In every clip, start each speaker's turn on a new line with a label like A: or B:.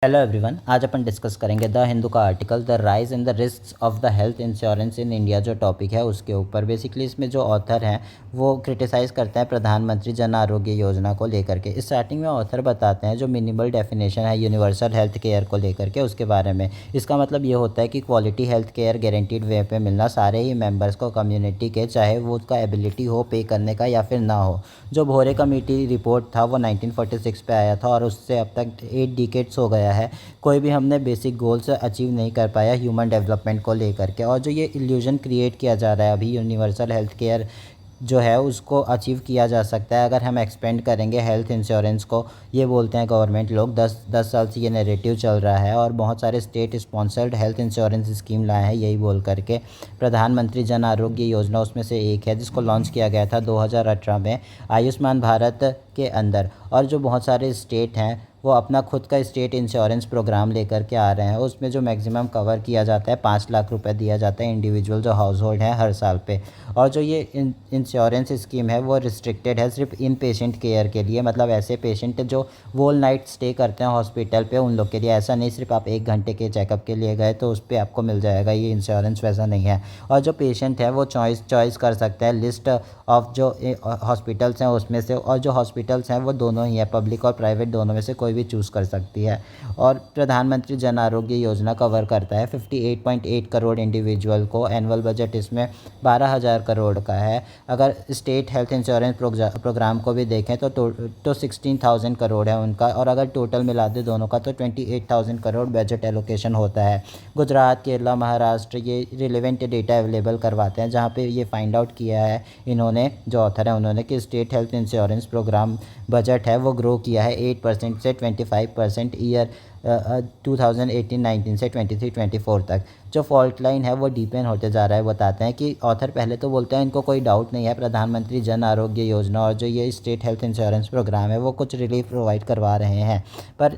A: Hello everyone, आज अपन discuss करेंगे the Hindu का article the rise in the risk of the health insurance in India. जो topic है उसके ऊपर बेसिकली इसमें जो ऑथर हैं वो क्रिटिसाइज़ करते हैं प्रधानमंत्री जन आरोग्य योजना को लेकर के। स्टार्टिंग में ऑथर बताते हैं जो मिनिमल डेफिनेशन है यूनिवर्सल हेल्थ केयर को लेकर के उसके बारे में। इसका मतलब ये होता है कि क्वालिटी हेल्थ केयर गारंटीड वे पे मिलना सारे ही मेंबर्स को कम्युनिटी के, चाहे वो उसका एबिलिटी हो पे करने का या फिर ना हो। जो भोरे कमेटी रिपोर्ट था वो 1946 पे आया था और उससे अब तक 8 डिकेड्स हो गया है, कोई भी हमने बेसिक गोल्स अचीव नहीं कर पाया ह्यूमन डेवलपमेंट को लेकर के। और जो ये इल्यूजन क्रिएट किया जा रहा है अभी यूनिवर्सल हेल्थ केयर जो है उसको अचीव किया जा सकता है अगर हम एक्सपेंड करेंगे हेल्थ इंश्योरेंस को। ये बोलते हैं गवर्नमेंट लोग, 10 साल से ये नैरेटिव चल रहा है और बहुत सारे state sponsored health insurance scheme लाए हैं यही बोल करके। प्रधानमंत्री जन आरोग्य योजना उसमें से एक है जिसको लॉन्च किया गया था 2018 में आयुष्मान भारत के अंदर। और जो बहुत सारे स्टेट हैं वो अपना खुद का स्टेट इंश्योरेंस प्रोग्राम लेकर के आ रहे हैं। उसमें जो मैक्सिमम कवर किया जाता है 5 लाख रुपए दिया जाता है इंडिविजुअल जो हाउस होल्ड है हर साल पे। और जो ये इंश्योरेंस स्कीम है वो रिस्ट्रिक्टेड है सिर्फ इन पेशेंट केयर के लिए, मतलब ऐसे पेशेंट जो वोल नाइट स्टे करते हैं हॉस्पिटल पे उन लोग के लिए। ऐसा नहीं सिर्फ आप 1 घंटे के चेकअप के लिए गए तो उस पर आपको मिल जाएगा ये इंश्योरेंस, वैसा नहीं है। और जो पेशेंट है वो चॉइस कर सकता है लिस्ट ऑफ जो हॉस्पिटल्स हैं उसमें से, और जो हॉस्पिटल्स हैं वो दोनों ही है, पब्लिक और प्राइवेट दोनों में से कोई भी चूज़ कर सकती है। और प्रधानमंत्री जन आरोग्य योजना कवर करता है 58.8 करोड़ इंडिविजुअल को। एनुअल बजट इसमें 12,000 करोड़ का है। अगर स्टेट हेल्थ इंश्योरेंस प्रोग्राम को भी देखें तो 16,000 करोड़ है उनका, और अगर टोटल मिला दे दोनों का तो 28,000 करोड़ बजट एलोकेशन होता है। गुजरात, केरला, महाराष्ट्र ये रिलेवेंट डेटा अवेलेबल करवाते हैं जहाँ पे ये फाइंड आउट किया है इन्होंने, जो ऑथर है उन्होंने, कि state health insurance program budget है वो ग्रो किया है 8% से 25% ईयर 2018-19 से 23-24 तक। जो फॉल्ट लाइन है वो डीपेन होते जा रहा है। बताते हैं कि ऑथर पहले तो बोलते हैं इनको कोई डाउट नहीं है प्रधानमंत्री जन आरोग्य योजना और जो ये स्टेट हेल्थ इंश्योरेंस प्रोग्राम है वो कुछ रिलीफ प्रोवाइड करवा रहे हैं, पर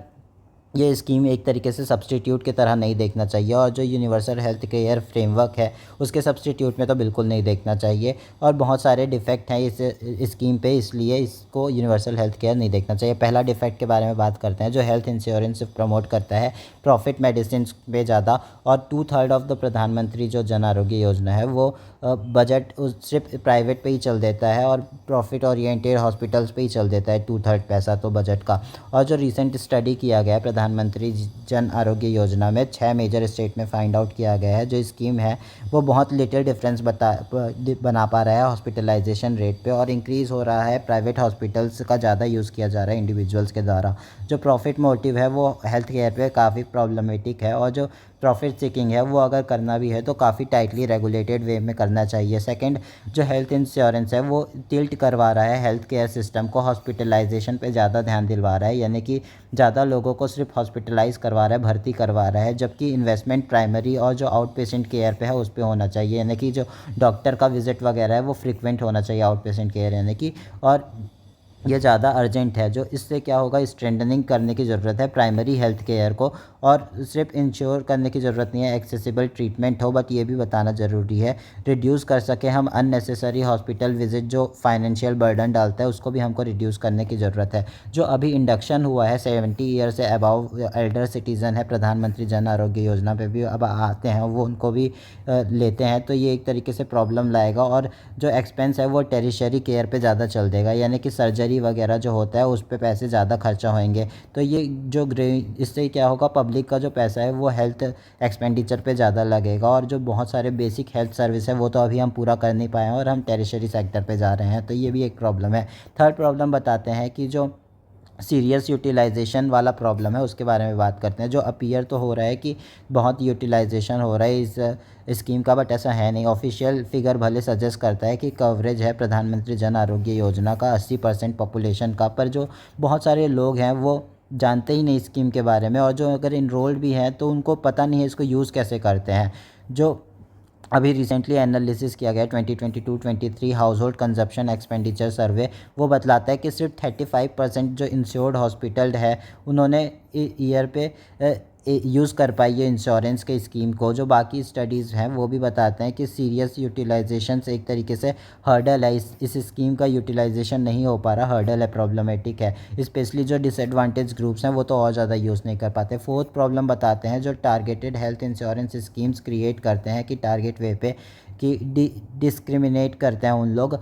A: ये स्कीम एक तरीके से सब्सटीट्यूट की तरह नहीं देखना चाहिए। और जो यूनिवर्सल हेल्थ केयर फ्रेमवर्क है उसके सब्सटीट्यूट में तो बिल्कुल नहीं देखना चाहिए। और बहुत सारे डिफेक्ट हैं इस स्कीम पे, इसलिए इसको यूनिवर्सल हेल्थ केयर नहीं देखना चाहिए। पहला डिफेक्ट के बारे में बात करते हैं। जो हेल्थ इंश्योरेंस प्रमोट करता है प्रॉफिट मेडिसिन पे ज़्यादा, और 2/3 ऑफ द प्रधानमंत्री जो जन आरोग्य योजना है वो बजट सिर्फ प्राइवेट पे ही चल देता है और प्रॉफिट ओरिएंटेड हॉस्पिटल्स पे ही चल देता है 2/3 पैसा तो बजट का। और जो रिसेंट स्टडी किया गया है प्रधानमंत्री जन आरोग्य योजना में 6 मेजर स्टेट में फाइंड आउट किया गया है, जो स्कीम है वो बहुत लिटिल डिफरेंस बना पा रहा है हॉस्पिटलाइजेशन रेट पे, और इंक्रीज़ हो रहा है प्राइवेट हॉस्पिटल्स का ज़्यादा यूज़ किया जा रहा है इंडिविजुअल्स के द्वारा। जो प्रॉफिट मोटिव है वो हेल्थ केयर पे काफ़ी प्रॉब्लमेटिक है, और जो प्रॉफिट सीकिंग है वो अगर करना भी है तो काफ़ी टाइटली रेगुलेटेड वे में करना चाहिए। सेकंड, जो हेल्थ इंश्योरेंस है वो टिल्ट करवा रहा है हेल्थ केयर सिस्टम को, हॉस्पिटलाइजेशन पे ज़्यादा ध्यान दिलवा रहा है, यानी कि ज़्यादा लोगों को सिर्फ हॉस्पिटलाइज करवा रहा है, भर्ती करवा रहा है, जबकि इन्वेस्टमेंट प्राइमरी और जो आउट पेशेंट केयर पे है उस पर होना चाहिए, यानी कि जो डॉक्टर का विजिट वगैरह है वो फ्रिक्वेंट होना चाहिए आउट पेशेंट केयर, यानी कि। और ये ज़्यादा अर्जेंट है, जो इससे क्या होगा स्ट्रेंथनिंग करने की ज़रूरत है प्राइमरी हेल्थ केयर को, और सिर्फ इंश्योर करने की ज़रूरत नहीं है एक्सेसिबल ट्रीटमेंट हो, बट ये भी बताना ज़रूरी है रिड्यूस कर सके हम अननेसेसरी हॉस्पिटल विजिट जो फाइनेंशियल बर्डन डालता है उसको भी हमको रिड्यूस करने की ज़रूरत है। जो अभी इंडक्शन हुआ है 70 ईयर से अबाव एल्डर सिटीज़न है प्रधानमंत्री जन आरोग्य योजना पे भी अब आते हैं, वो उनको भी लेते हैं, तो ये एक तरीके से प्रॉब्लम लाएगा। और जो एक्सपेंस है वो टेरिशरी केयर पे ज़्यादा चल देगा, यानी कि सर्जरी वगैरह जो होता है उस पे पैसे ज़्यादा खर्चा होंगे। तो ये जो इससे क्या होगा, पब्लिक का जो पैसा है वो हेल्थ एक्सपेंडिचर पे ज़्यादा लगेगा, और जो बहुत सारे बेसिक हेल्थ सर्विस है वो तो अभी हम पूरा कर नहीं पाए हैं और हम टेरिशरी सेक्टर पे जा रहे हैं, तो ये भी एक प्रॉब्लम है। थर्ड प्रॉब्लम बताते हैं कि जो सीरियस यूटिलाइजेशन वाला प्रॉब्लम है उसके बारे में बात करते हैं। जो अपीयर तो हो रहा है कि बहुत यूटिलाइजेशन हो रहा है इस स्कीम का, बट ऐसा है नहीं। ऑफिशियल फिगर भले सजेस्ट करता है कि कवरेज है प्रधानमंत्री जन आरोग्य योजना का 80% पॉपुलेशन का, पर जो बहुत सारे लोग हैं वो जानते ही नहीं स्कीम के बारे में, और जो अगर इनरोल्ड भी हैं तो उनको पता नहीं है इसको यूज़ कैसे करते हैं। जो अभी रिसेंटली एनालिसिस किया गया 2022-23 हाउस होल्ड कंजप्शन एक्सपेंडिचर सर्वे, वो बतलाता है कि सिर्फ 35% जो इंश्योर्ड हॉस्पिटल है उन्होंने ईयर पे यूज़ कर पाई है इंश्योरेंस के स्कीम को। जो बाकी स्टडीज़ हैं वो भी बताते हैं कि सीरियस यूटिलाइजेशन से एक तरीके से हर्डल है, इस स्कीम का यूटिलाइजेशन नहीं हो पा रहा, हर्डल है, प्रॉब्लमेटिक है। स्पेशली जो डिसएडवांटेज ग्रुप्स हैं वो तो और ज़्यादा यूज़ नहीं कर पाते। फोर्थ प्रॉब्लम बताते हैं, जो targeted health insurance schemes create करते हैं कि टारगेट वे पे कि डिस्क्रिमिनेट करते हैं उन लोग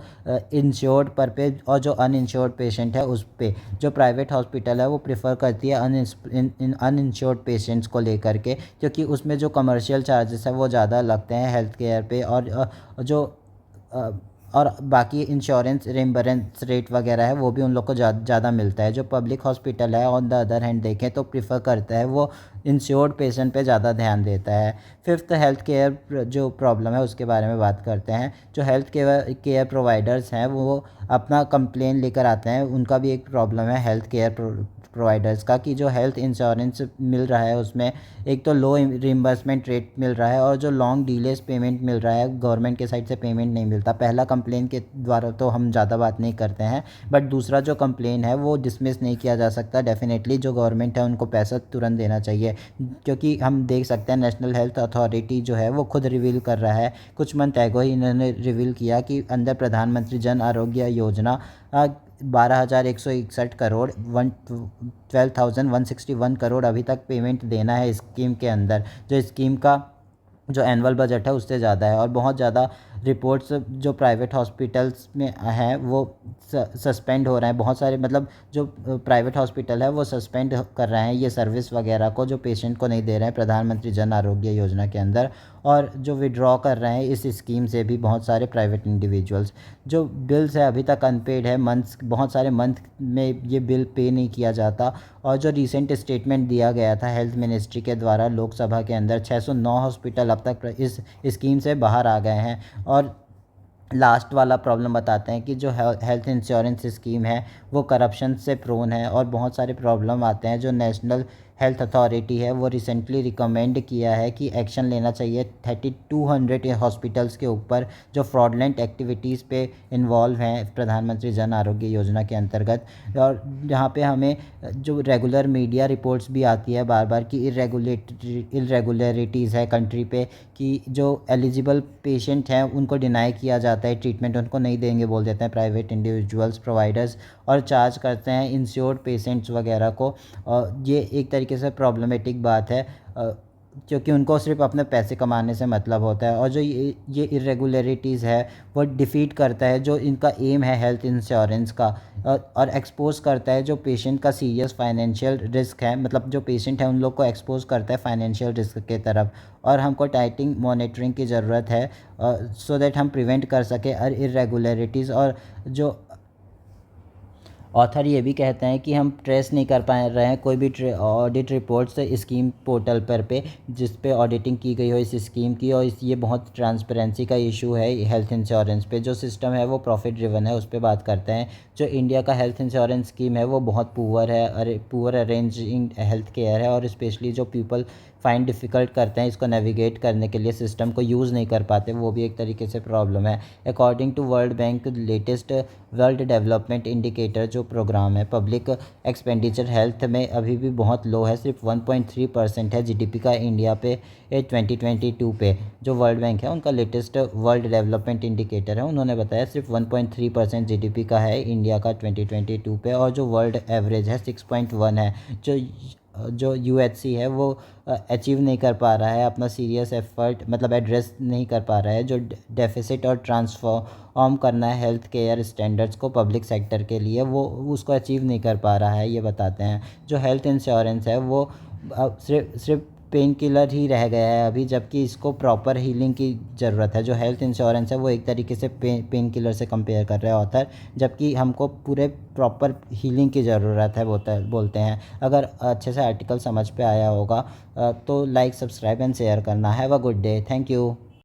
A: इंश्योर्ड पर पे, और जो अनइंश्योर्ड पेशेंट है उस पे। जो प्राइवेट हॉस्पिटल है वो प्रेफर करती है अनइंश्योर्ड पेशेंट्स को लेकर के, क्योंकि उसमें जो कमर्शियल चार्जेस है वो ज़्यादा लगते हैं हेल्थ केयर पे, और जो अ, और बाकी इंश्योरेंस रिम्बरेंस रेट वगैरह है वो भी उन लोग को ज़्यादा मिलता है। जो पब्लिक हॉस्पिटल है ऑन द अदर हैंड देखें तो प्रिफर करता है वो इंश्योर्ड पेशेंट पे ज़्यादा ध्यान देता है। फिफ्थ, हेल्थ केयर जो प्रॉब्लम है उसके बारे में बात करते हैं। जो हेल्थ केयर प्रोवाइडर्स हैं वो अपना कंप्लेन लेकर आते हैं, उनका भी एक प्रॉब्लम है हेल्थ केयर प्रोवाइडर्स का, कि जो हेल्थ इंश्योरेंस मिल रहा है उसमें एक तो लो रिम्बर्समेंट रेट मिल रहा है, और जो लॉन्ग डिलेस पेमेंट मिल रहा है, गवर्नमेंट के साइड से पेमेंट नहीं मिलता। पहला कंप्लेन के द्वारा तो हम ज़्यादा बात नहीं करते हैं, बट दूसरा जो कंप्लेन है वो डिसमिस नहीं किया जा सकता। डेफिनेटली जो गवर्नमेंट है उनको पैसा तुरंत देना चाहिए, क्योंकि हम देख सकते हैं नेशनल हेल्थ अथॉरिटी जो है वो खुद रिवील कर रहा है। कुछ मंथ एगो ही इन्होंने रिवील किया कि अंदर प्रधानमंत्री जन आरोग्य योजना 12,161 करोड़ 12,161 करोड़ अभी तक पेमेंट देना है स्कीम के अंदर, जो स्कीम का जो एनुअल बजट है उससे ज़्यादा है। और बहुत ज़्यादा रिपोर्ट्स जो प्राइवेट हॉस्पिटल्स में हैं वो सस्पेंड हो रहे हैं, बहुत सारे, मतलब जो प्राइवेट हॉस्पिटल है वो सस्पेंड कर रहे हैं ये सर्विस वगैरह को, जो पेशेंट को नहीं दे रहे हैं प्रधानमंत्री जन आरोग्य योजना के अंदर, और जो विड्रॉ कर रहे हैं इस स्कीम से भी बहुत सारे प्राइवेट इंडिविजुअल्स। जो बिल्स है अभी तक अनपेड है, मंथ्स, बहुत सारे मंथ में ये बिल पे नहीं किया जाता। और जो रिसेंट स्टेटमेंट दिया गया था हेल्थ मिनिस्ट्री के द्वारा लोकसभा के अंदर, 609 हॉस्पिटल अब तक इस स्कीम से बाहर आ गए हैं। और लास्ट वाला प्रॉब्लम बताते हैं कि जो हेल्थ इंश्योरेंस स्कीम है वो करप्शन से प्रोन है, और बहुत सारे प्रॉब्लम आते हैं। जो नेशनल हेल्थ अथॉरिटी है वो रिसेंटली रिकमेंड किया है कि एक्शन लेना चाहिए 3200 हॉस्पिटल्स के ऊपर जो फ्रॉडलेंट एक्टिविटीज़ पे इन्वॉल्व हैं प्रधानमंत्री जन आरोग्य योजना के अंतर्गत। और जहाँ पे हमें जो रेगुलर मीडिया रिपोर्ट्स भी आती है बार बार कि इरेगुलरिटीज़ है कंट्री पे, कि जो एलिजिबल पेशेंट हैं उनको डिनाई किया जाता है ट्रीटमेंट, उनको नहीं देंगे बोल देते हैं प्राइवेट इंडिविजुअल्स प्रोवाइडर्स, और चार्ज करते हैं इंश्योर्ड पेशेंट्स वगैरह को। और ये एक तरीके से प्रॉब्लमेटिक बात है, क्योंकि उनको सिर्फ अपने पैसे कमाने से मतलब होता है। और जो ये इरेगुलरिटीज़ है वो डिफ़ीट करता है जो इनका एम है हेल्थ इंश्योरेंस का, और एक्सपोज करता है जो पेशेंट का सीरियस फाइनेंशियल रिस्क है, मतलब जो पेशेंट है उन लोग को एक्सपोज करता है फाइनेंशियल रिस्क के तरफ। और हमको टाइटिंग मॉनिटरिंग की ज़रूरत है सो दैट हम प्रिवेंट कर सकें इरेगुलरिटीज़। और जो ऑथर ये भी कहते हैं कि हम ट्रेस नहीं कर पा रहे हैं कोई भी ऑडिट रिपोर्ट्स स्कीम पोर्टल पर पे जिस पे ऑडिटिंग की गई हो इस स्कीम की, और ये बहुत ट्रांसपेरेंसी का इशू है हेल्थ इंश्योरेंस पे। जो सिस्टम है वो प्रॉफिट ड्रिवन है, उस पर बात करते हैं। जो इंडिया का हेल्थ इंश्योरेंस स्कीम है वो बहुत पुअर है, पुअर अरेंजिंग हेल्थ केयर है, और स्पेशली जो पीपल फाइंड डिफ़िकल्ट करते हैं इसको नेविगेट करने के लिए, सिस्टम को यूज़ नहीं कर पाते, वो भी एक तरीके से प्रॉब्लम है। According to World Bank latest world development indicator जो प्रोग्राम है, पब्लिक एक्सपेंडिचर हेल्थ में अभी भी बहुत लो है, सिर्फ 1.3% है जीडीपी का इंडिया पे 2022 पे। जो वर्ल्ड बैंक है उनका लेटेस्ट वर्ल्ड डेवलपमेंट इंडिकेटर है, उन्होंने बताया सिर्फ 1.3% जीडीपी का है इंडिया का 2022 पे, और जो वर्ल्ड एवरेज है 6.1 है। जो यूएचसी है वो अचीव नहीं कर पा रहा है अपना सीरियस एफर्ट, मतलब एड्रेस नहीं कर पा रहा है जो डेफिसिट और ट्रांसफॉर्म करना है हेल्थ केयर स्टैंडर्ड्स को पब्लिक सेक्टर के लिए, वो उसको अचीव नहीं कर पा रहा है, ये बताते हैं। जो हेल्थ इंश्योरेंस है वो सिर्फ पेन किलर ही रह गया है अभी, जबकि इसको प्रॉपर हीलिंग की ज़रूरत है। जो हेल्थ इंश्योरेंस है वो एक तरीके से पेन किलर से कंपेयर कर रहे हैं ऑथर, जबकि हमको पूरे प्रॉपर हीलिंग की ज़रूरत है बोलते हैं। अगर अच्छे से आर्टिकल समझ पे आया होगा तो लाइक, सब्सक्राइब एंड शेयर करना। Have a good day, thank you.